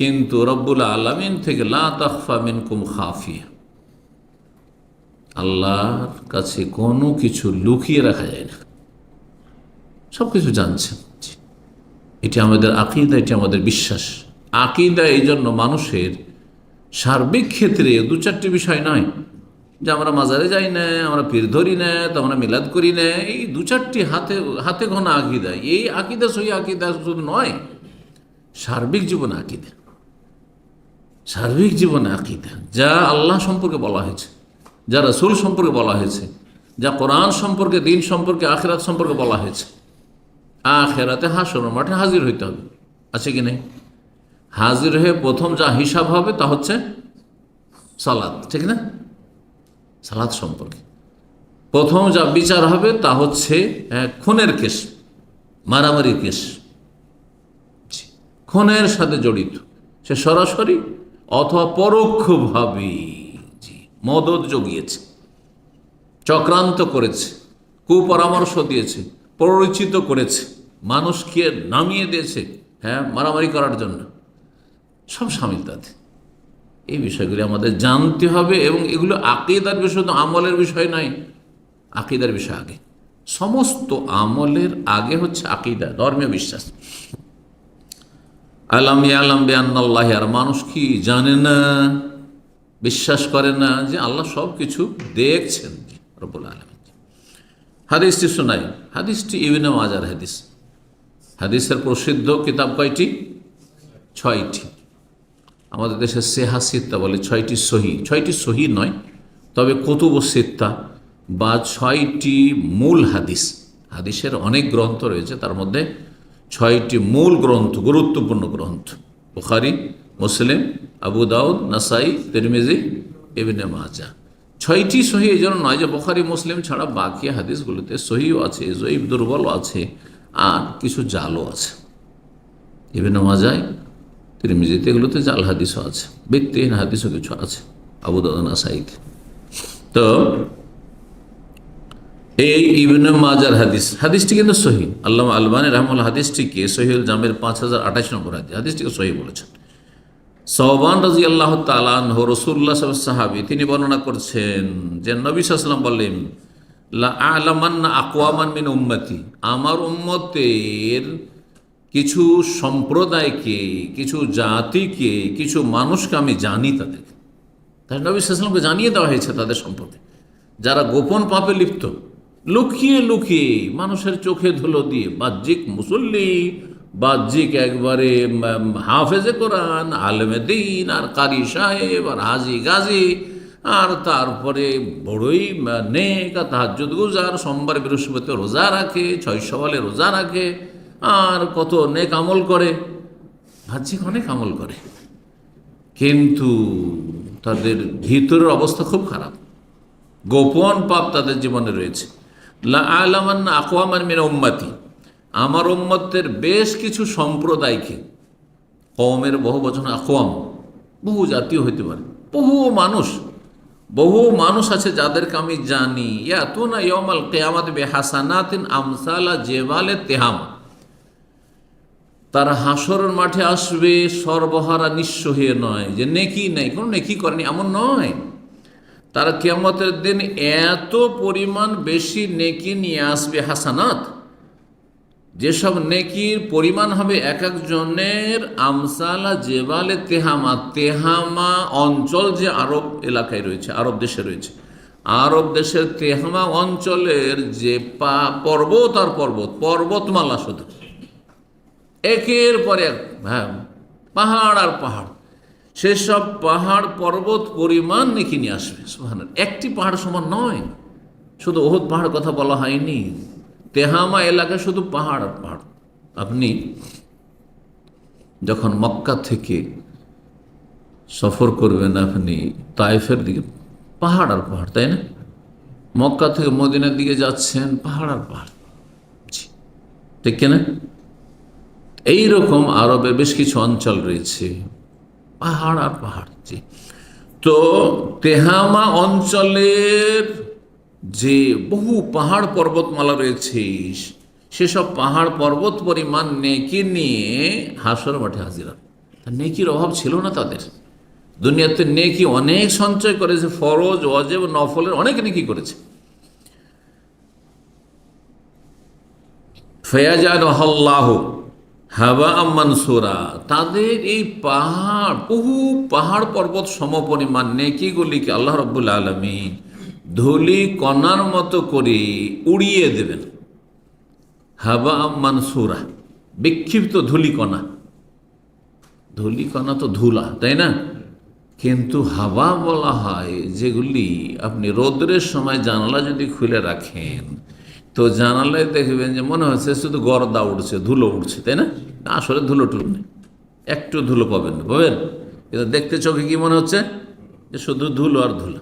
কিন্তু রব্বুল আলামিন থেকে লা তাখফা মিনকুম খাফিয়া, আল্লাহর কাছে কোনো কিছু লুকিয়ে রাখা যায় না, সব কিছু জানছেন। এটি আমাদের আকীদা, এটি আমাদের বিশ্বাস। আকীদা এই জন্য মানুষের সার্বিক ক্ষেত্রে দু চারটি বিষয় নয় যে আমরা মাজারে যাই না, আমরা পীর ধরি না, তো আমরা মিলাদ করি না, এই দু চারটি হাতে গোনা আকীদা, এই আকীদা সহি আকীদা শুধু নয়, সার্বিক জীবনে আকীদা, সার্বিক জীবনে আকীদা, যা আল্লাহ সম্পর্কে বলা হয়েছে, যা রাসূল সম্পর্কে বলা হয়েছে, যা কোরআন সম্পর্কে, দিন সম্পর্কে, আখিরাত সম্পর্কে বলা হয়েছে। আখিরাতে হাসর মাঠে হাজির হইতে হবে, আছে কি নেই? হাজির হয়ে প্রথম যা হিসাব হবে তা হচ্ছে সালাত, ঠিক না? সালাত সম্পর্কে প্রথম যা বিচার হবে তা হচ্ছে খুনের কেস, মারামারির কেস, খুনের সাথে জড়িত, সে সরাসরি অথবা পরোক্ষভাবে মদদ জগিয়েছে, চক্রান্ত করেছে, কুপরামর্শ দিয়েছে, পরিচিত করেছে, মানুষকে নামিয়ে দিয়েছে মারামারি করার জন্য, সব শামিল তাতে। এই বিষয়গুলি আমাদের জানতে হবে এবং এগুলো আকীদার বিষয়, তো আমলের বিষয় নয়, আকীদার বিষয় আগে। সমস্ত আমলের আগে হচ্ছে আকীদা, ধর্মীয় বিশ্বাস। আলাম ইয়ালাম বিআন্নাল্লাহি, আর মানুষ কি জানে না, বিশ্বাস করে না যে আল্লাহ সব কিছু দেখছেন রব্বুল আলামিন। হাদিসটি শোনাই, হাদিসটি ইবনে মাজার হাদিস। হাদিসের প্রসিদ্ধ কিতাব কয়টি? 6টি। আমাদের দেশে সেহা সিত্তা বলে, 6টি সহি, 6টি সহি নয়, তবে কুতুব সিত্তা বা 6টি মূল হাদিস। হাদিসের অনেক গ্রন্থ রয়েছে, তার মধ্যে 6টি মূল গ্রন্থ, গুরুত্বপূর্ণ গ্রন্থ, বুখারী, মুসলিম, আবু দাউদ, নাসাই, তিরমিজি, ইবনে মাজাহ। 6টি সহি এই জন্য নয় যে বুখারী মুসলিম ছাড়া বাকি হাদিসগুলোতে সহিও আছে, জয়ীফ দুর্বলও আছে, আর কিছু জালও আছে। ইবনে মাজাহ, তিরমিজিতে এগুলোতে জাল হাদিসও আছে, ব্যক্তিহীন হাদিসও কিছু আছে, আবু দাউদ, নাসাইতে। তো এই ইবনে মাজার হাদিস, হাদিসটি কিন্তু সহি। আল্লামা আলবানী রাহমাহুল্লাহ হাদিসটিকে সহিহুল জামির 5028 নম্বর হাদিস, হাদিসটিকে সহি বলেছেন। সওবান রাদিয়াল্লাহু তাআলা আনহু, রাসূলুল্লাহ সাল্লাল্লাহু আলাইহি ওয়াসাল্লাম সাহাবী, তিনি বর্ণনা করছেন যে নবী সাল্লাল্লাহু আলাইহি ওয়াসাল্লাম বললেন, লা আ'লামান্না আকওয়ামান মিন উম্মতি, আমার উম্মতের কিছু সম্প্রদায়কে, কিছু জাতিকে, কিছু মানুষকে আমি জানি তাদেরকে। তাই নবী সাল্লাল্লাহু আলাইহি ওয়াসাল্লামকে জানিয়ে দেওয়া হয়েছে তাদের সম্পর্কে, যারা গোপন পাপে লিপ্ত, লুকিয়ে লুকিয়ে মানুষের চোখে ধুলো দিয়ে, বাহ্যিক মুসল্লি, বাহ্যিক একবারে হাফেজে কোরআন, আলেমে দ্বীন, আর কারি সাহেব, আর হাজি গাজী, আর তারপরে বড়ই নেক, তাহাজ্জুদ গুজার, সোমবার বৃহস্পতি রোজা রাখে, 6 সওয়ালে রোজা রাখে, আর কত নেক আমল করে, বাহ্যিক অনেক আমল করে, কিন্তু তাদের ভিতরের অবস্থা খুব খারাপ, গোপন পাপ তাদের জীবনে রয়েছে। লা আ'লামান্না আকওয়ামান মিন উম্মতি, আমার উম্মতের বেশ কিছু সম্প্রদায়কে, কওমের বহু বচন আকওয়াম, বহু জাতীয় হইতে পারে, বহু মানুষ আছে যাদেরকে আমি জানি। ইয়াতুনা ইয়াউমাল কিয়ামাতি বিহাসানাতিন আমসালা জিবালে তিহামা, তারা হাসরের মাঠে আসবে সর্বহারা, নিঃস্ব হয়ে নয়, যে নেকি নেই, কোনো নেকি করেনি এমন নয়। তারা কিয়ামতের দিন এত পরিমাণ বেশি নেকি নিয়ে আসবে, হাসানাত, যেসব নেকির পরিমাণ হবে এক একজনের আমসালা জেবালে তেহামা, তেহামা অঞ্চল যে আরব এলাকায় রয়েছে, আরব দেশে রয়েছে, আরব দেশের তেহামা অঞ্চলের যে পর্বত আর পর্বতমালা, শুধু একের পর এক, পাহাড় আর পাহাড়, সেসব পাহাড় পর্বত পরিমাণ নেকি নিয়ে আসবে। সুবহানাল্লাহ, একটি পাহাড় সমান নয়, শুধু ওহদ পাহাড় কথা বলা হয়নি, তেহামা এলাকায় শুধু পাহাড় আর পাহাড়। আপনি যখন মক্কা থেকে সফর করবেন, আপনি তায়েফের দিকে, পাহাড় আর পাহাড়, তাই না? মক্কা থেকে মদিনার দিকে যাচ্ছেন, পাহাড় আর পাহাড়, ঠিক কিনা? এইরকম আরবের বেশ কিছু অঞ্চল রয়েছে, পাহাড় আর পাহাড়। তো তেহামা অঞ্চলের যে বহু পাহাড় পর্বতমালা রয়েছে, সেসব পাহাড় পর্বত পরিমাণ নেকি নিয়ে হাসর মাঠে হাজিরা। নেকির অভাব ছিল না তাদের। দুনিয়াতে নেকি অনেক সঞ্চয় করেছে, ফরজ, ওয়াজিব, নফলের অনেক নেকি করেছে। ফায়াজালুল্লাহ হাবা মানসুরা, তাদের এই পাহাড়, বহু পাহাড় পর্বত সমপরিমাণ নেকিগুলিকে আল্লাহ রাব্বুল আলামিন ধূলি কণার মতো করে উড়িয়ে দেবেন। হাবা মানসুরা, বিক্ষিপ্ত ধূলিকণা। ধূলিকণা তো ধুলা, তাই না? কিন্তু হাওয়া বলা হয় যেগুলি আপনি রোদ্রের সময় জানালা যদি খুলে রাখেন তো জানালায় দেখবেন যে মনে হচ্ছে শুধু গর্দা উঠছে, ধুলো উঠছে, তাই না? আসলে ধুলো টুলো নেই, একটু ধুলো পাবেন না, পাবেন? কিন্তু দেখতে চোখে কি মনে হচ্ছে যে শুধু ধুলো আর ধুলো।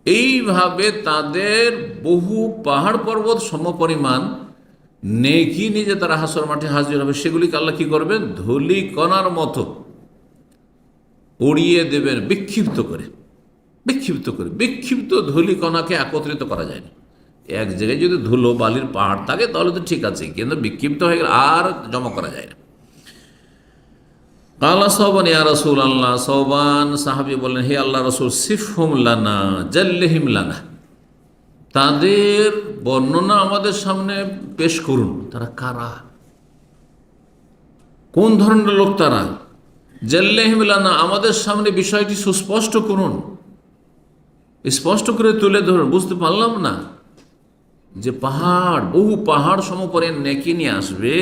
এইভাবে তাদের বহু পাহাড় পর্বত সমপরিমাণ নেকি নিজে তারা হাসর মাঠে হাজির হবে, সেগুলিকে আল্লাহ কি করবেন? ধূলি কণার মতো উড়িয়ে দেবেন, বিক্ষিপ্ত করে। বিক্ষিপ্ত ধূলি কণাকে একত্রিত করা যায় না। এক জায়গায় যদি ধুলো বালির পাহাড় থাকে তাহলে তো ঠিক আছে, কিন্তু বিক্ষিপ্ত হয়ে গেলে আর জমা করা যায় না। কালা সওবান ইয়া রাসূলুল্লাহ, সওবান সাহাবী বললেন, হে আল্লাহ রাসূল, সিফহুম লানা জাল্লিহিম লানা, তাদের বর্ণনা আমাদের সামনে পেশ করুন। তারা কারা, কোন ধরনের লোক তারা? জাল্লিহিম লানা, আমাদের সামনে বিষয়টি সুস্পষ্ট করুন, স্পষ্ট করে তুলে ধরুন। বুঝতে পারলাম না যে পাহাড়, বহু পাহাড় সমপরে নেকি নিয়ে আসবে,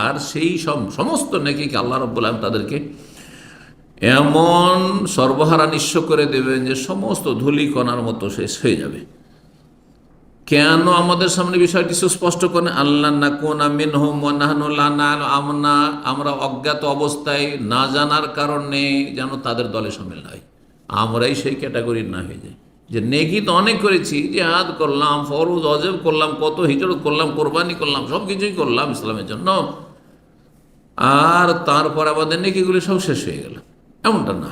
আর সেই সমস্ত নেকিকে আল্লাহ রাব্বুল আলামিন তাদেরকে এমন সর্বহারা নিঃস্ব করে দেবেন যে সমস্ত ধূলিকণার মতো শেষ হয়ে যাবে। কেন আমাদের সামনে বিষয়টি সুস্পষ্ট করেন? আল্লাহ না কুনা মিনহুম ওয়া নাহনু লা না'লাম, আমরা অজ্ঞাত অবস্থায় না জানার কারণে যেন তাদের দলে শামিল হয়, আমরাই সেই ক্যাটাগরির না হয়ে যাই। যে নেকি তো অনেক করেছি, জিহাদ করলাম, ফরজ ওয়াজিব করলাম, কত হিজরত করলাম, কোরবানি করলাম, সব কিছুই করলাম ইসলামের জন্য, আর তারপর আমাদের নেকিগুলি সব শেষ হয়ে গেল, এমনটা না।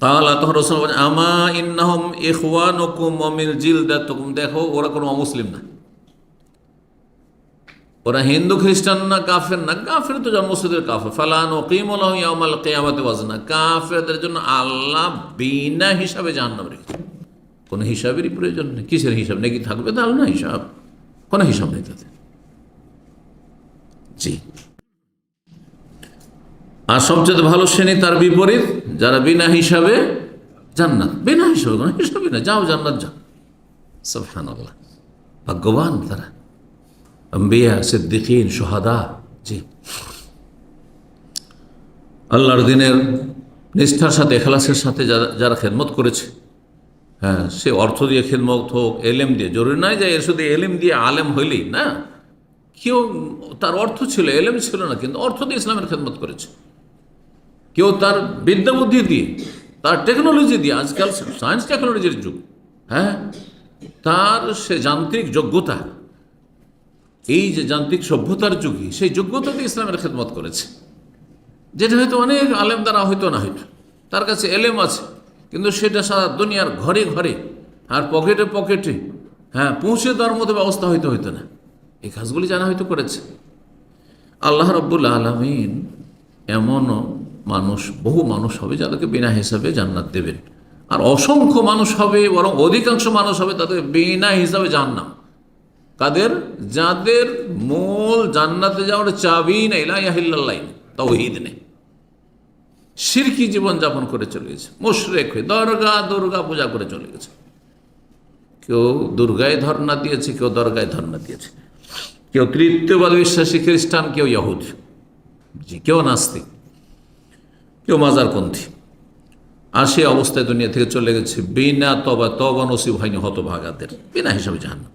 তাআলা তখন রাসূল বলেন, আমা ইন্নাহুম ইখওয়ানুকুম ওয়া মিন জিলদাতিকুম, দেখো ওরা কোনো অমুসলিম না, ওরা হিন্দু খ্রিস্টান না, কাফের না। কাফের তো জন্মসূত্রের কাফের। ফালা নুকিমু লাহু ইয়াওমাল কিয়ামাতি ওয়াজনা, কাফেরদের জন্য আল্লাহ বিনা হিসাবে জাহান্নাম রেখেছেন, কোনো হিসাবেরই প্রয়োজন নেই। কিসের হিসাব? নাকি থাকবে তাহলে না হিসাব, কোনো হিসাব নেই তাদের। জি। আর সবচেয়ে ভালো শ্রেণী তার বিপরীত, যারা বিনা হিসাবে জান্নাত, বিনা হিসাবে, কোনো হিসাবই না, যাও জান্নাত যাও। সুবহানাল্লাহ, ভাগ্যবান তারা, আম্বিয়া, সিদ্দিকিন, শুহাদা। জি, আল্লাহর দিনের নিষ্ঠার সাথে, ইখলাসের সাথে যারা খেদমত করেছে, হ্যাঁ, সে অর্থ দিয়ে খেদমত হোক, এলেম দিয়ে, জরুরি নয় যে এর শুধু এলেম দিয়ে আলেম হইলেই না। কেউ তার অর্থ ছিল, এলেম ছিল না, কিন্তু অর্থ দিয়ে ইসলামের খেদমত করেছে। কেউ তার বিদ্যা বুদ্ধি দিয়ে, তার টেকনোলজি দিয়ে, আজকাল সায়েন্স টেকনোলজির যুগ, হ্যাঁ, তার সে যান্ত্রিক যোগ্যতা, এই যে যান্ত্রিক সভ্যতার যুগে সেই যোগ্যতা দিয়ে ইসলামের খেদমত করেছে, যেটা হয়তো অনেক আলেম দ্বারা হয়তো না, হয়তো তার কাছে এলেম আছে, কিন্তু সেটা সারা দুনিয়ার ঘরে ঘরে আর পকেটে পকেটে, হ্যাঁ, পৌঁছে দেওয়ার মতো ব্যবস্থা হয়তো না। এই কাজগুলি জানা হয়তো করেছে। আল্লাহ রাব্বুল আলামিন এমনও মানুষ, বহু মানুষ হবে যাদেরকে বিনা হিসাবে জান্নাত দেবেন, আর অসংখ্য মানুষ হবে, বরং অধিকাংশ মানুষ হবে তাদের বিনা হিসাবে জাহান্নাম। কাদের? যাদের মূল জান্নাতে যাওয়ার চাবি নেই, লা ইলাহা ইল্লাল্লাহ, তাওহীদ নেই, শিরকি জীবনযাপন করে চলে গেছে, মুশরিক হয়ে দুর্গা পূজা করে চলে গেছে। কেউ দুর্গায় ধর্ণা দিয়েছে, কেউ দরগায় ধর্ণা দিয়েছে, কেউ তৃতীয়বাদ বিশ্বাসী খ্রিস্টান, কেউ ইহুদ, জি, কেউ নাস্তিক, কেউ মাজারপন্থী। আর সে অবস্থায় দুনিয়া থেকে চলে গেছে বিনা তবা নসিব হয়নি হতভাগাদের, বিনা হিসাবে জাহান্নাম।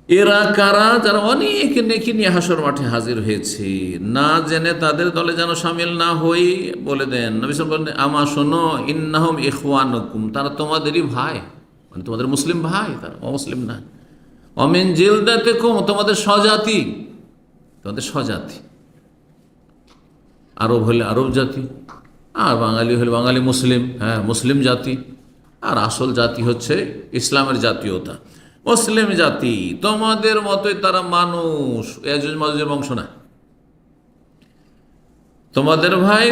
এরা কারা? যারা অনেক নেকি নিয়ে হাসর মাঠে হাজির হয়েছে, না জেনে তাদের দলে যেন শামিল না হই। বলে দেন নবী সাল্লাল্লাহু আলাইহি ওয়াসাল্লাম, আমা শোনো, ইন্নাহুম ইখওয়ানুকুম, তারা তোমাদেরই ভাই, মানে তোমাদের মুসলিম ভাই, তারা অমুসলিম না। অমিন জিলদাতিকুম, তোমাদের স্বজাতি, তোমাদের স্বজাতি। আরব হলে আরব জাতি, আর বাঙালি হলে বাঙালি মুসলিম, হ্যাঁ, মুসলিম জাতি। আর আসল জাতি হচ্ছে ইসলামের জাতীয়তা, মুসলিম জাতি। তোমাদের মতোই তারা মানুষ, ইয়াজুজ মাজুজের বংশ না, তোমাদের ভাই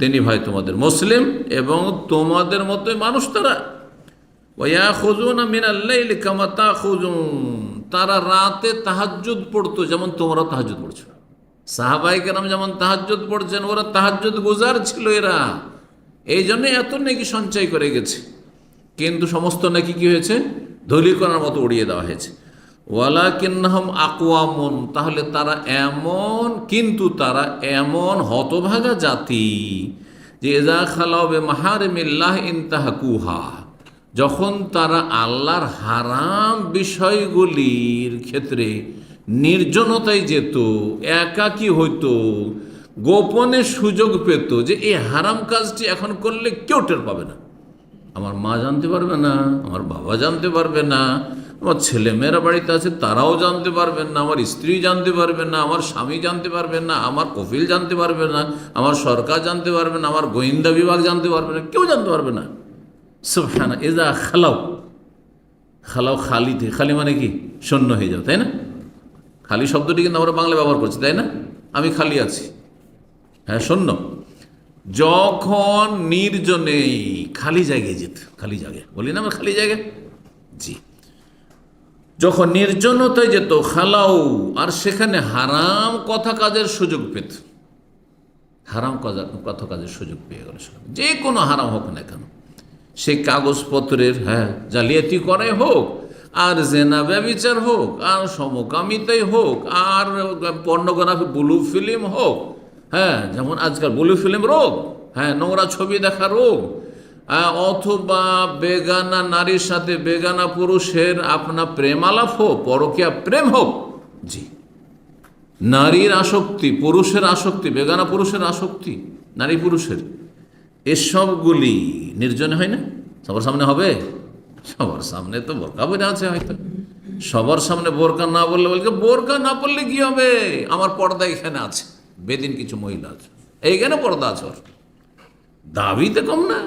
দিনী ভাই তোমাদের মুসলিম এবং তোমাদের মতোই মানুষ তারা। ওয়ায়াখুযুনা মিনাল লাইলি কামা তাখুযুন, তারা রাতে তাহাজ্জুদ পড়তো যেমন তোমরা তাহাজ্জুদ পড়ছো। সাহাবায়ে কেরাম যেমন তাহাজ্জুদ পড়ছেন, ওরা তাহাজ্জুদ গুজার ছিল এরা, এই জন্য এত নেকি সঞ্চয় করে গেছে। কিন্তু সমস্ত নাকি কি হয়েছে? ধূলিকণার মতো উড়িয়ে দেওয়া হয়েছে। ওয়ালাকিন্নাহুম আকওয়ামুন, তাহলে তারা এমন, কিন্তু তারা এমন হতভাগা জাতি যে ইযা খালাউ বিমাহারিমিল্লাহ ইনতাহাকুহা, যখন তারা আল্লাহর হারাম বিষয়গুলির ক্ষেত্রে নির্জনতায় যেত, একাকী হইতো, গোপনে সুযোগ পেত যে এই হারাম কাজটি এখন করলে কেউ টের পাবে না, আমার মা জানতে পারবে না, আমার বাবা জানতে পারবে না, আমার ছেলেমেয়েরা বাড়িতে আছে তারাও জানতে পারবেন না, আমার স্ত্রী জানতে পারবে না, আমার স্বামী জানতে পারবে না, আমার কফিল জানতে পারবে না, আমার সরকার জানতে পারবে না, আমার গোয়েন্দা বিভাগ জানতে পারবে না, কেউ জানতে পারবে না। সুবহানা, ইজা খালাও, খালাও খালি থেকে, খালি মানে কি? শূন্য হয়ে যাও, তাই না? খালি শব্দটি কিন্তু আমরা বাংলা ব্যবহার করছি, তাই না? আমি খালি আছি, হ্যাঁ শূন্য। যখন নির্জনে খালি জায়গায় যেত, খালি জায়গায় বলি না আমরা খালি জায়গায়, জি, যখন নির্জনতায় যেত, খালাও, আর সেখানে হারাম কথা কাজের সুযোগ পেত, হারাম কথা কাজের সুযোগ পেয়ে গেল, যে কোনো হারাম হোক না কেন, সে কাগজপত্রের জালিয়াতি করে হোক, আর জেনা ব্যভিচার হোক, আর সমকামিতাই হোক, আর পর্নোগ্রাফি ব্লু ফিল্ম হোক, যেমন আজকাল ব্লু ফিল্ম রোগ, নোংরা ছবি দেখা রোগ, অথবা বেগানা নারীর সাথে বেগানা পুরুষের আপনার প্রেম আলাপ হোক, পরকীয়া প্রেম হোক, জি, নারীর আসক্তি, পুরুষের আসক্তি, বেগানা পুরুষের আসক্তি, নারী পুরুষের, এসবগুলি নির্জনে হয় না? সবার সামনে হবে? সবার সামনে তো বোরকা পরে আছে হয়তো, সবার সামনে বোরকা না বললে বলছে বোরকা না পড়লে কি হবে, আমার পর্দা এখানে আছে, বেদিন কিছু মহিলা আছে এইখানে পর্দা আছে, ওর দাবিতে কম না,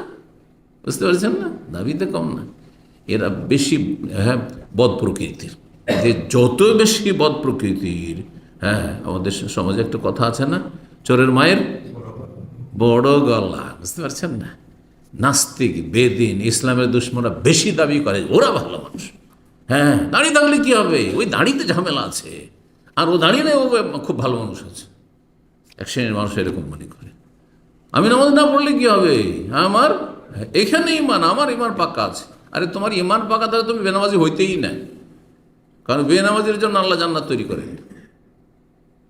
বুঝতে পারছেন না? দাবিতে কম না। এরা বেশি বদ প্রকৃতির, যে যত বেশি বদ প্রকৃতির, আমাদের সমাজে একটা কথা আছে না, চোরের মায়ের বড় গলা, বুঝতে পারছেন না? নাস্তিক, বেদিন, ইসলামের দুশ্মনরা বেশি দাবি করে ওরা ভালো মানুষ, দাঁড়িয়ে থাকলে কি হবে, ওই দাঁড়িতে ঝামেলা আছে, আর ও দাঁড়িয়ে নেই, ও খুব ভালো মানুষ আছে। এক শ্রেণীর মানুষ এরকম মনে করে, আমি নামাজ না পড়লে কি হবে, আমার এখানে ইমান, আমার ইমান পাক্কা আছে। আরে তোমার ইমান পাক্কা তাহলে তুমি বেনামাজি হইতেই না, কারণ বেনামাজির জন্য আল্লাহ জান্নাত তৈরি করেন,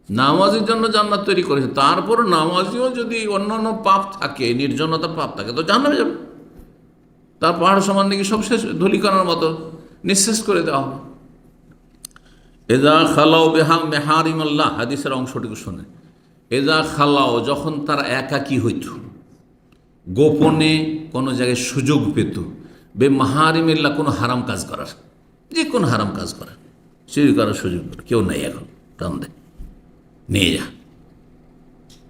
নামাজের জন্য জান্নাত তৈরি করেছে। তারপর নামাজিও যদি অন্য অন্য পাপ থাকে, নির্জনতা পাপ থাকে, তো জান্নাতে যাবে, তার পাহাড় সমান নাকি সব শেষ, ধূলিকণার মতো নিঃশেষ করে দেওয়া হবে। এজা খালাও বেহাম মেহারিমাল্লাহ, হাদিসের অংশটিকে শোনে, এজা খালাও, যখন তারা একাকী হইত, গোপনে কোনো জায়গায় সুযোগ পেত, বে মাহারিমিল্লাহ, কোনো হারাম কাজ করার, যে কোনো হারাম কাজ করার, চুরি করার সুযোগ কেউ নাই, এখন টান দেয় নিয়ে যা।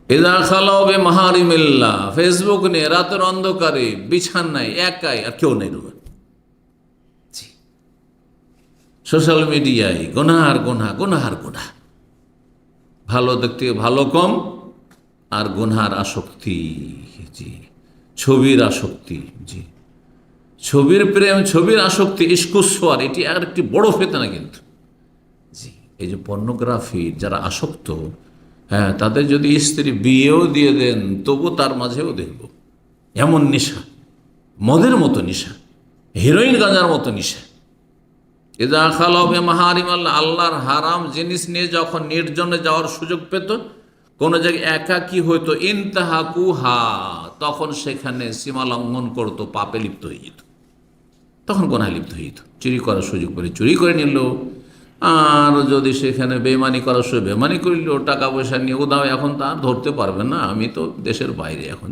এজা খালাও বে মাহারিমিল্লাহ, ফেসবুক নিয়ে রাতের অন্ধকারে বিছানায় একাই, আর কেউ নেই রুমে, সোশ্যাল মিডিয়ায় গোনার গোনা, গোনার গোনা, ভালো দেখতে ভালো কম, আর গুনহার আসক্তি, জি, ছবির আসক্তি, জি, ছবির প্রেম, ছবির আসক্তি, ইস্কুসওয়ার, এটি আর একটি বড় ফেতনা কিন্তু, জি। এই যে পর্নোগ্রাফির যারা আসক্ত, তাদের যদি স্ত্রী বিয়েও দিয়ে দেন তবু তার মাঝেও দেখব এমন নেশা, মদের মতো নেশা, হিরোইন গাঁজার মতো নেশা। ইযা খালাউ বিমাহারিমাল্লাহ, আল্লাহর হারাম জিনিস নিয়ে যখন নির্জনে যাওয়ার সুযোগ পেত, কোনো জায়গায় একাকী হইতো, ইনতাহাকুহা, তখন সেখানে সীমা লঙ্ঘন করতো, পাপে লিপ্ত হয়ে যেত, তখন গোনায় লিপ্ত হয়ে যেত। চুরি করার সুযোগ পেলে চুরি করে নিল, আর যদি সেখানে বেমানি করার সুযোগ বেমানি করিল, টাকা পয়সা নিয়ে উদাও, এখন তা আর ধরতে পারবে না, আমি তো দেশের বাইরে এখন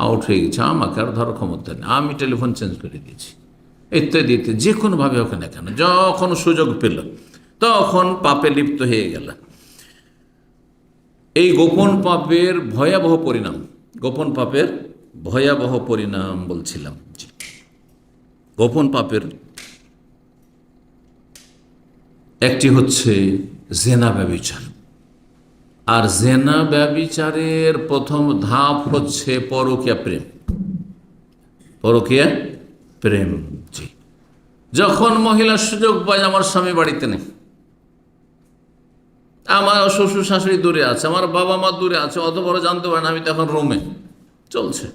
আউট হয়ে গেছি, আমাকে আর ধরার ক্ষমতা নেই, আমি টেলিফোন চেঞ্জ করে দিয়েছি, ইত্যাদি ইত্যাদি, যে কোনোভাবে হোক না কেন, যখন সুযোগ পেল তখন পাপে লিপ্ত হয়ে গেল। এই গোপন পাপের ভয়াবহ পরিণাম, গোপন পাপের ভয়াবহ পরিণাম বলছিলাম, গোপন পাপের একটি হচ্ছে জেনা ব্যভিচার, আর জেনা ব্যভিচারের প্রথম ধাপ হচ্ছে পরকীয়া প্রেম। পরকীয়া প্রেম, জি। যখন মহিলা সুযোগ পায়, আমার স্বামী বাড়িতে নেই, আমার শ্বশুর শাশুড়ি দূরে আছে, আমার বাবা মা দূরে আছে, অত বড় জানতে পারে না, আমি তো এখন রুমে, চলছে।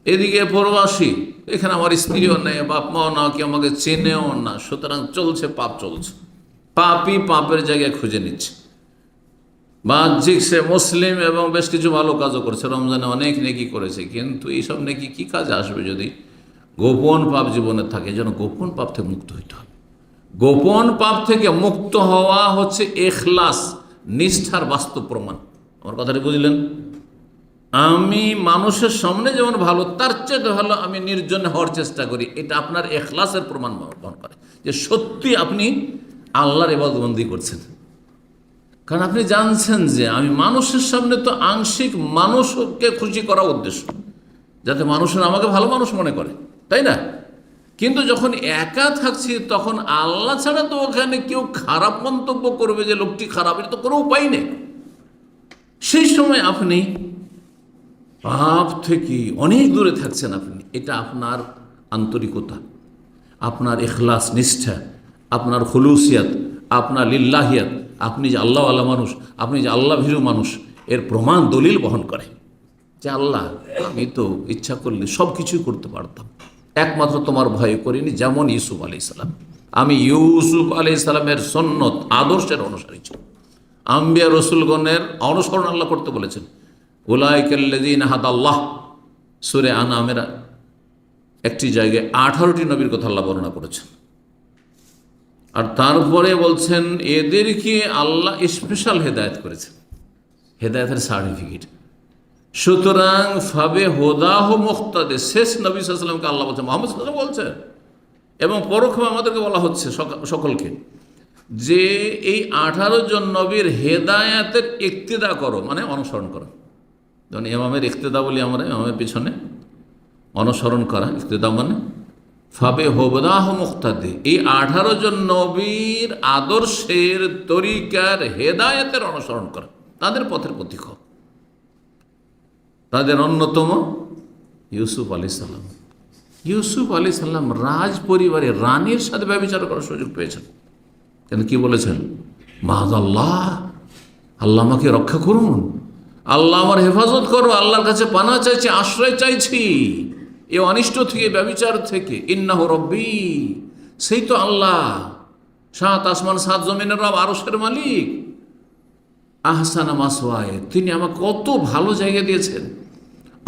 এদিকে প্রবাসী, এখানে আমার স্ত্রীও নেই, বাপ মাও না, কেউ আমাকে চেনেও না, সুতরাং চলছে, পাপ চলছে। পাপই পাপের জায়গায় খুঁজে নিচ্ছে। বাহ্যিক সে মুসলিম এবং বেশ কিছু ভালো কাজও করেছে, রমজানে অনেক নেকি করেছে, কিন্তু এইসব নেকি কি কাজে আসবে যদি গোপন পাপ জীবনে থাকে? যেন গোপন পাপ থেকে মুক্ত হইতে হবে। গোপন পাপ থেকে মুক্ত হওয়া হচ্ছে ইখলাস, নিষ্ঠার বাস্তব প্রমাণ। আমার কথাটি বুঝলেন? আমি মানুষের সামনে যেমন ভালো, তার চেয়ে ভালো আমি নির্জনে হওয়ার চেষ্টা করি, এটা আপনার ইখলাসের প্রমাণ বহন করে যে সত্যি আপনি আল্লাহর ইবাদতবন্দি করছেন। কারণ আপনি জানছেন যে আমি মানুষের সামনে তো আংশিক মানুষকে খুশি করা উদ্দেশ্য, যাতে মানুষের আমাকে ভালো মানুষ মনে করে, তাই না? কিন্তু যখন একা থাকছি, তখন আল্লাহ ছাড়া তো ওখানে কেউ খারাপ মন্তব্য করবে যে লোকটি খারাপ, এটা তো কোনো উপায় নেই। সেই সময় আপনি পাপ থেকে অনেক দূরে থাকছেন। আপনি, এটা আপনার আন্তরিকতা, আপনার ইখলাস, নিষ্ঠা, আপনার খুলুসিয়াত, আপনার লিল্লাহিয়াত, আপনি যে আল্লাহ আল্লাহ মানুষ, আপনি যে আল্লাহ ভীরু মানুষ, এর প্রমাণ দলিল বহন করে যে আল্লাহ, আমি তো ইচ্ছা করলে সব কিছুই করতে পারতাম, একমাত্র তোমার ভয় করিনি। যেমন ইউসুফ আলাইহিসসালাম, আমি ইউসুফ আলাইহিসসালামের সুন্নত আদর্শের অনুসারী ছিল। আম্বিয়া রসুলগণের অনুসরণ আল্লাহ করতে বলেছেন। উলাইকাল্লাযীনা হাদাল্লাহ, সূরা আনামের একটি জায়গায় 18টি নবীর কথা আল্লাহ বর্ণনা করেছেন। আর তারপরে বলছেন এদেরকে আল্লাহ স্পেশাল হেদায়েত করেছেন, হেদায়েতের সার্টিফিকেট। সুতরাং ফাবে হোদাহ মুক্তাদে, শেষ নবী সাল্লাল্লাহু আলাইহি ওয়াসাল্লামকে আল্লাহ বলছেন, মুহাম্মদ সাল্লাল্লাহু আলাইহি ওয়াসাল্লাম বলছেন, এবং পরোক্ষে আমাদেরকে বলা হচ্ছে সকলকে যে এই 18 জন নবীর হেদায়েতের ইক্তেদা করো, মানে অনুসরণ করো। যেমন ইমামের ইক্তেদা বলি আমরা, ইমামের পিছনে অনুসরণ করা, ইক্তেদা মানে ফাবে হোদাহ মুক্তাদে, এই 18 জন নবীর আদর্শের তরিকার হেদায়েতের অনুসরণ করা, তাদের পথের পথিক। তাদের অন্যতম ইউসুফ আলাইহিস সালাম। ইউসুফ আলাইহিস সালাম রাজ পরিবারে রানীর সাথে ব্যভিচার করার সুযোগ পেয়েছেন, কিন্তু কি বলেছেন? মাআযাল্লাহ, আল্লাহ আমাকে রক্ষা করুন, আল্লাহ আমার হেফাজত করো, আল্লাহর কাছে পানা চাইছি, আশ্রয় চাইছি এ অনিষ্ট থেকে, ব্যভিচার থেকে। ইন্নাহু রব্বি, সেই তো আল্লাহ, 7 আসমান 7 জমিনের রব, আরশের মালিক। আহসানা মাসওয়ায়ে, তিনি আমাকে কত ভালো জায়গা দিয়েছেন।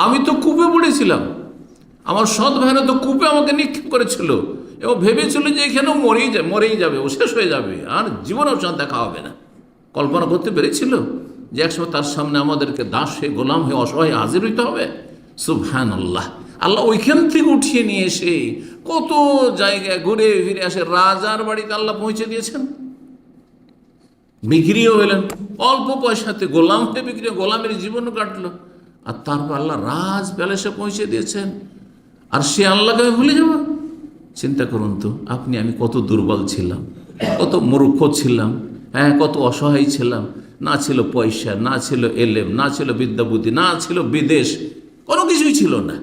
আমি তো কূপে পড়েছিলাম, আমার সৎ ভাইরা তো কূপে আমাকে নিক্ষেপ করেছিল, এবং ভেবেছিল যে এখানেও মরেই যাবে, ও শেষ হয়ে যাবে, আর জীবনেও সাথে দেখা হবে না। কল্পনা করতে পেরেছিল যে একসময় তার সামনে আমাদেরকে দাস হয়ে, গোলাম হয়ে, অসহায় হাজির হইতে হবে? সুবহানাল্লাহ, আল্লাহ ওইখান থেকে উঠিয়ে নিয়ে এসে কত জায়গায় ঘুরে ফিরে আসে, রাজার বাড়িতে আল্লাহ পৌঁছে দিয়েছেন। বিক্রিও হইলেন অল্প পয়সাতে, গোলাম হয়ে বিক্রি, গোলামের জীবনও কাটলো, আর তারপর আল্লাহ রাজ প্যালেসে পৌঁছে দিয়েছেন। আর সে আল্লাহকে আমি ভুলে যাব? চিন্তা করুন তো, আপনি আমি কত দুর্বল ছিলাম, কত মূর্খ ছিলাম, হ্যাঁ, কত অসহায় ছিলাম। না ছিল পয়সা, না ছিল এলেম, না ছিল বিদ্যা বুদ্ধি, না ছিল বিদেশ, কোনো কিছুই ছিল না।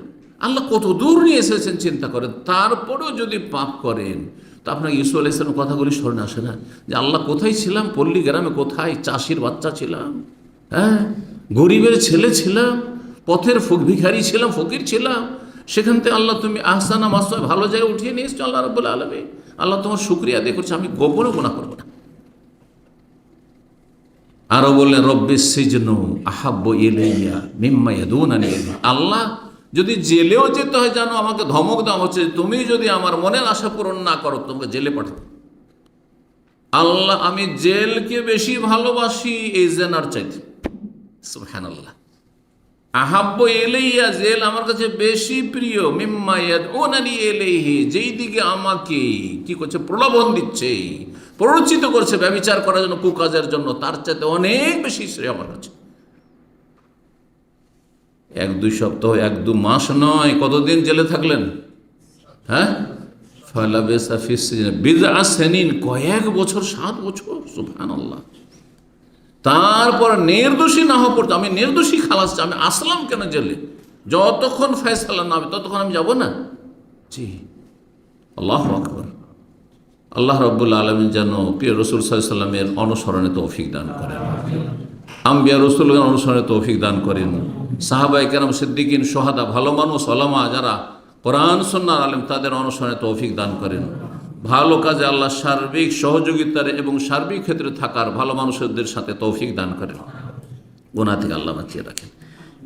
আল্লাহ কত দূর নিয়ে এসেছেন চিন্তা করেন। তারপরেও যদি পাপ করেন, তো আপনার ইউসুফ আলাইহিস সালামের কথাগুলি স্মরণে আসে না যে আল্লাহ কোথায় ছিলাম? পল্লী গ্রামে কোথায় চাষির বাচ্চা ছিলাম, হ্যাঁ, গরিবের ছেলে ছিলাম, পথের ভিখারি ছিলাম, ফকির ছিলাম। সেখান থেকে আল্লাহ তুমি আহসানা মাসওয়ায়ে, ভালো জায়গায় উঠিয়ে নিয়ে এসছো আল্লাহ রাব্বুল আলামিন। আল্লাহ তোমার শুকরিয়া আদায় করছে, আমি গোপনে গুনাহ করবো না। আরো বললেন রব্বিস সিজনু আহাব্বু ইলাইয়া মিম্মা ইয়াদুনানি ইলাইহি, আল্লাহ যদি জেলেও যেতে হয় জানো, আমাকে ধমক দেওয়া হচ্ছে, তুমি যদি আমার মনের আশা পূরণ না করো, তোমাকে জেলে পাঠাবো। আল্লাহ, আমি জেলকে বেশি ভালোবাসি এই জেনার চাইতে। সুবহানাল্লাহ, আহাব্বু ইলাইয়া, জেল আমার কাছে বেশি প্রিয়, মিম্মা ইয়াদউনানি ইলাইহি, যেই দিকে আমাকে কি করছে? প্রলোভন দিচ্ছে, প্ররোচিত করছে ব্যভিচার করার জন্য, কুকাজের জন্য, তার চাইতে অনেক বেশি শ্রেয় আমার কাছে। 1-2 সপ্তাহ, 1-2 মাস নয়, কতদিন জেলে থাকলেন? হ্যাঁ, ফালাবিসা ফিস সিজনি বিদআ সিনিন, কয়েক বছর, 7 বছর। সুবহানাল্লাহ, তারপর নির্দোষী না হওয়া পড়তো, আমি নির্দোষী খালাস, আমি আসলাম কেন জেলে, যতক্ষণ ফয়সালা না হবে ততক্ষণ আমি যাব না। জি, আল্লাহু আকবার। আল্লাহ রাব্বুল আলামিন যেন প্রিয় রাসূল সাল্লাল্লাহু আলাইহি সাল্লামের অনুসরণে তৌফিক দান করেন, আম্বিয়া রাসূলগণ অনুসরণে তৌফিক দান করেন, সাহাবায়ে কেরাম, সিদ্দিকিন, শুহাদা, ভালো মানুষ, উলামা যারা কোরআন সুন্নাহর আলেম, তাদের অনুসরণে তৌফিক দান করেন। ভালো কাজে আল্লাহ সার্বিক সহযোগিতার এবং সার্বিক ক্ষেত্রে থাকার ভালো মানুষদের সাথে তৌফিক দান করেন, গুনাহ থেকে আল্লাহ বাঁচিয়ে রাখেন।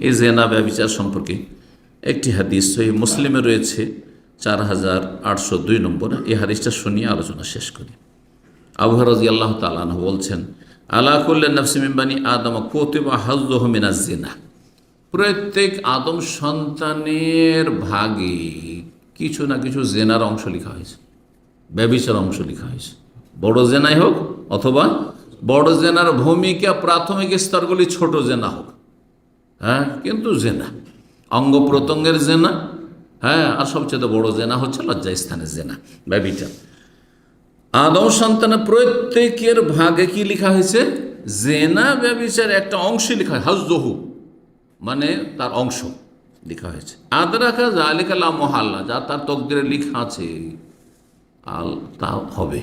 এই জিনা ব্যভিচার সম্পর্কে একটি হাদিস সহিহ মুসলিমে রয়েছে 4802 নম্বর। এই হাদিসটা শুনিয়ে আলোচনা শেষ করি। আবু হুরায়রা রাদিয়াল্লাহু তাআলা আনহু বলছেন, আলা কুল্লি নাফসিন মিন বানি আদম কুতিবা হাযযুহু মিনাজ জিনা, প্রত্যেক আদম সন্তানের ভাগে কিছু না কিছু জেনার অংশ লেখা হয়েছে, ব্যভিচার অংশ লেখা হয়েছে। বড় জেনাই হোক অথবা বড় জেনার ভূমিকা প্রাথমিক স্তরগুলি ছোট জেনা হোক, হ্যাঁ, কিন্তু জেনা অঙ্গ প্রত্যঙ্গের জেনা, হ্যাঁ, আর সবচেয়ে বড় জেনা হচ্ছে লজ্জাস্থানের জেনা, ব্যভিচার। আদম সন্তানের প্রত্যেকের ভাগে কি লেখা হয়েছে? জেনা ব্যভিচার একটা অংশ লেখা হয়, হাযযুহু মানে তার অংশ লেখা হয়েছে। আদরাকা যালিকা লা মুহাল্লা, যা তার তকদিরে লেখা আছে তা হবে।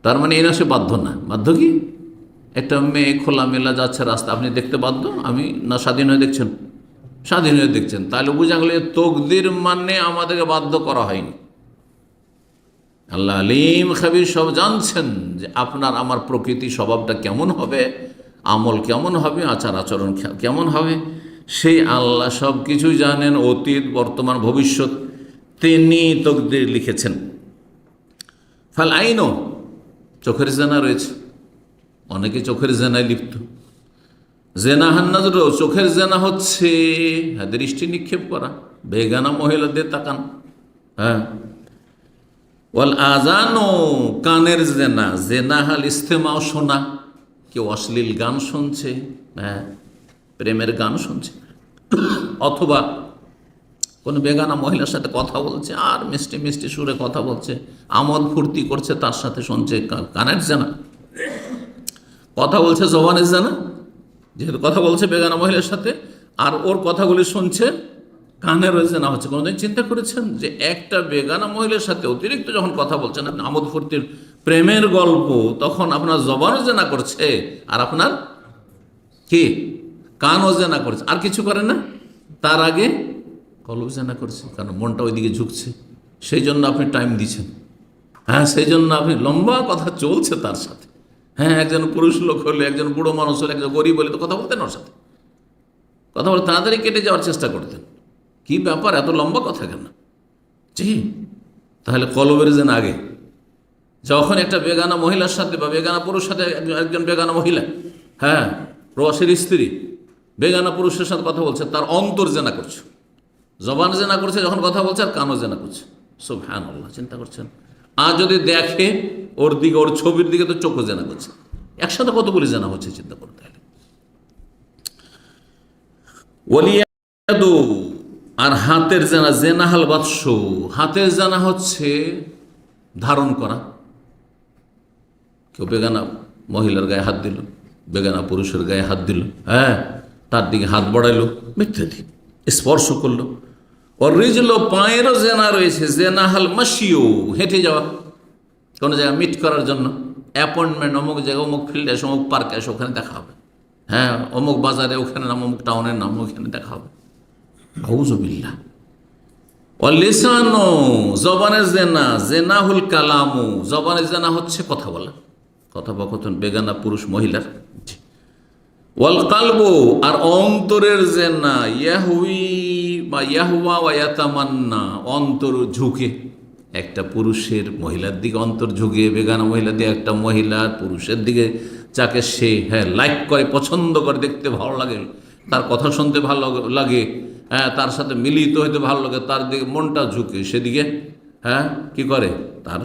তার মানে এই না সে বাধ্য না। বাধ্য কি? একটা মেয়ে খোলামেলা যাচ্ছে রাস্তা, আপনি দেখতে বাধ্য? আমি না স্বাধীন হয়ে দেখছেন? স্বাধীন হয়ে দেখছেন, তাহলে বোঝা গেল তকদির মানে আমাদেরকে বাধ্য করা হয়নি। আল্লাহ আলিম খাবির, সব জানছেন যে আপনার আমার প্রকৃতি স্বভাবটা কেমন হবে, আমল কেমন হবে, আচার আচরণ কেমন হবে, সেই আল্লাহ সব কিছু জানেন, অতীত বর্তমান ভবিষ্যৎ তিনি তকদির লিখেছেন। ফাল আইনও, চোখের জেনা রয়েছে, অনেকে চোখের জেনায় লিপ্ত। জেনা হান্নাজর, চোখের জেনা হচ্ছে দৃষ্টি নিক্ষেপ করা, বেগানা মহিলাদের তাকান, হ্যাঁ। ওয়াল আজানো, কানের জেনা, জেনা হাল ইস্তেমাও, শোনা, কেউ অশ্লীল গান শুনছে, হ্যাঁ, প্রেমের গান শুনছে, অথবা কোনো বেগানা মহিলার সাথে কথা বলছে আর মিষ্টি মিষ্টি সুরে কথা বলছে, আমোদ ফুর্তি করছে, তার সাথে শুনছে, কানের জেনা। কথা বলছে জবানের জেনা, যেহেতু কথা বলছে বেগানা মহিলার সাথে আর ওর কথাগুলি শুনছে, কানের জেনা হচ্ছে। কোনোদিন চিন্তা করেছেন যে একটা বেগানা মহিলার সাথে অতিরিক্ত যখন কথা বলছেন, আপনি আমোদ ফুর্তির প্রেমের গল্প, তখন আপনার জবানও জেনা করছে আর আপনার কি কানও জেনা করছে, আর কিছু করে না, তার আগে কলব জেনা করছে, কারণ মনটা ওইদিকে ঝুঁকছে, সেই জন্য আপনি টাইম দিচ্ছেন, হ্যাঁ, সেই জন্য আপনি লম্বা কথা চলছে তার সাথে, হ্যাঁ। একজন পুরুষ লোক হলে, একজন বুড়ো মানুষ হলে, একজন গরিব হলে তো কথা বলতেন ওর সাথে, কথা বলে তাড়াতাড়ি কেটে যাওয়ার চেষ্টা করতেন। কি ব্যাপার, এত লম্বা কথা কেন? জি, তাহলে কলবের যেন আগে যখন একটা বেগানা মহিলার সাথে বা বেগানা পুরুষের সাথে, একজন বেগানা মহিলা, হ্যাঁ, প্রবাসীর স্ত্রী বেগানা পুরুষের সাথে কথা বলছে, তার অন্তর জেনা করছে, জবান জেনা করছে যখন কথা বলছে, আর কানও জেনা করছে। সুবহানাল্লাহ, চিন্তা করছেন। আর যদি দেখে ওর দিকে, ওর ছবির দিকে, তো চোখও জেনা করছে। একসাথে কতগুলি জেনা হচ্ছে, চিন্তা করতে হলে। ওয়ালিয়াদু, আর হাতের জেনা, জেনাহাল বাদশ, হাতের জেনা হচ্ছে ধারণ করা। কেউ বেগানা মহিলার গায়ে হাত দিল, বেগানা পুরুষের গায়ে হাত দিল, হ্যাঁ, তার দিকে হাত বাড়াইলো, মিথ্যাদি স্পর্শ করলো। ওর রিজলো, পায়েরও জেনা রয়েছে, জেনাহাল মাসিও, হেঁটে যাওয়া কোনো জায়গায় মিট করার জন্য, অ্যাপয়েন্টমেন্ট, অমুক জায়গায়, অমুক ফিল্ডে আসে, অমুক পার্কে আসে, ওখানে দেখা হবে, হ্যাঁ, অমুক বাজারে ওখানে নাম, অমুক টাউনের নাম, ওখানে দেখা হবে। আউযুবিল্লাহ। লিসানো, জবানের জেনা, জেনাহুল কালামু, জবানের জেনা হচ্ছে কথা বলা, কথোপকথন বেগানা পুরুষ মহিলার। ওয়াল কালবু, আর অন্তরের জেনা, ইয়াহুই বা ইয়াহুয়া ওয়া ইয়াতামান্না, অন্তর ঝুঁকে, একটা পুরুষের মহিলার দিকে অন্তর ঝুঁকে, বেগানা মহিলার দিকে একটা মহিলার পুরুষের দিকে যাকে সে, হ্যাঁ, লাইক করে, পছন্দ করে, দেখতে ভালো লাগে, তার কথা শুনতে ভালো লাগে, হ্যাঁ, তার সাথে মিলিত হইতে ভালো লাগে, তার দিকে মনটা ঝুঁকে, সেদিকে, হ্যাঁ, কি করে, তার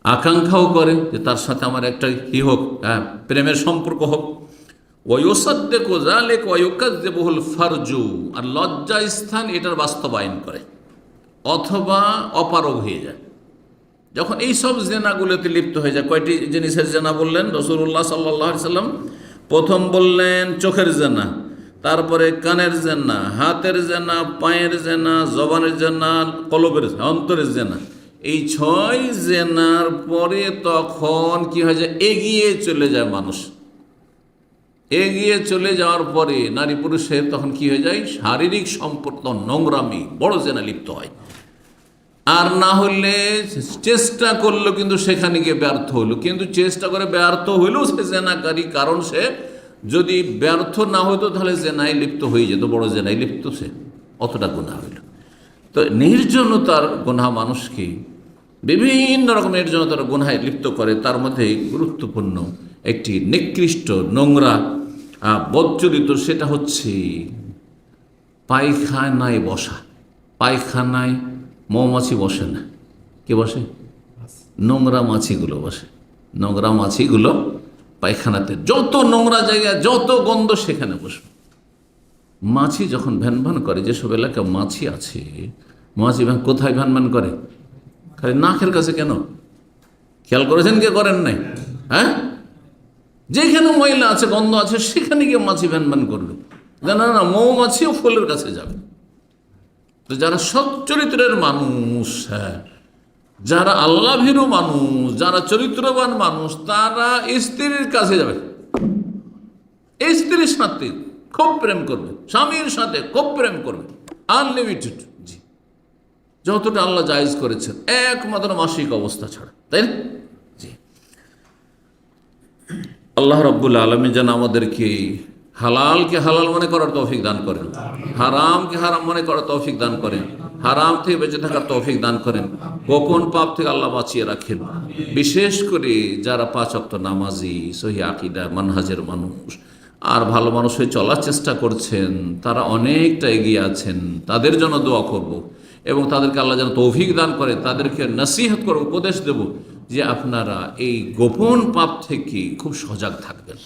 আকাঙ্ক্ষাও করে যে তার সাথে আমার একটা কি হোক, হ্যাঁ, প্রেমের সম্পর্ক হোক। ওয়ায়ুসাদ্দিকু যালিকা ওয়া ইউকাযযিবুল ফারজু, আর লজ্জা স্থান এটার বাস্তবায়ন করে অথবা অপারগ হয়ে যায়। যখন এই সব জেনাগুলোতে লিপ্ত হয়ে যায়, কয়টি জিনিসের জেনা বললেন রাসূলুল্লাহ সাল্লাল্লাহু আলাইহি সাল্লাম? প্রথম বললেন চোখের জেনা, তারপরে কানের জেনা, হাতের জেনা, পায়ের জেনা, জবানের জেনা, কলবের অন্তরের জেনা। এই 6 জেনার পরে তখন কি হয় যায়, এগিয়ে চলে যায় মানুষ। এগিয়ে চলে যাওয়ার পরে নারী পুরুষের তখন কি হয়ে যায়, শারীরিক সম্পর্ক নোংরামি বড় জেনা লিপ্ত হয়। আর না হলে চেষ্টা করলো কিন্তু সেখানে গিয়ে ব্যর্থ হলো, কিন্তু চেষ্টা করে ব্যর্থ হইলেও সে জেনাকারী, কারণ সে যদি ব্যর্থ না হইতো তাহলে জেনায় লিপ্ত হয়ে যেত, বড় জেনায় লিপ্ত, সে অতটা গুনাহ হইল। তো নির্জনতার গুনাহ মানুষকে বিভিন্ন রকম নির্জনতার গুনাহে লিপ্ত করে। তার মধ্যে গুরুত্বপূর্ণ একটি নিকৃষ্ট নোংরা বদচরিত, সেটা হচ্ছে পায়খানায় বসা। পায়খানায় মৌমাছি বসে না, কে বসে? নোংরা মাছিগুলো বসে। নোংরা মাছিগুলো পায়খানাতে, যত নোংরা জায়গা, যত গন্ধ সেখানে বসবে। মাছি যখন ভ্যান করে, যেসব এলাকায় মাছি আছে, মাছি কোথায় ভ্যান করে? খালি নাকের কাছে। কেন খেয়াল করেছেন, কে করেন নাই? হ্যাঁ, যেখানে ময়লা আছে, গন্ধ আছে, সেখানে গিয়ে মাছি ভ্যান করবে। না, মৌমাছিও ফুলের কাছে যাবে। তো যারা সৎ চরিত্রের মানুষ, হ্যাঁ, যারা আল্লাহ ভীরু মানুষ, যারা চরিত্রবান মানুষ, তারা স্ত্রীর কাছে যাবে, স্ত্রীর সাথে খুব প্রেম করবে, স্বামীর সাথে খুব প্রেম করবে, আনলিমিটেড, জি, যতটা আল্লাহ জায়েজ করেছেন, একমাত্র মাসিক অবস্থা ছাড়া, তাই না? জি, আল্লাহ রাব্বুল আলামিন যেন আমাদেরকে হালালকে হালাল মনে করার তৌফিক দান করেন, হারামকে হারাম মনে করার তৌফিক দান করেন, হারাম থেকে বেঁচে থাকার তৌফিক দান করেন, গোপন পাপ থেকে আল্লাহ বাঁচিয়ে রাখেন। বিশেষ করে যারা 5 ওয়াক্ত নামাজি, সহি আকীদা মানহাজের মানুষ আর ভালো মানুষ হয়ে চলার চেষ্টা করছেন, তারা অনেকটা এগিয়ে আছেন, তাদের জন্য দোয়া করব এবং তাদেরকে আল্লাহ যেন তৌফিক দান করে, তাদেরকে নসিহত করব, উপদেশ দেব যে আপনারা এই গোপন পাপ থেকে খুব সজাগ থাকবেন।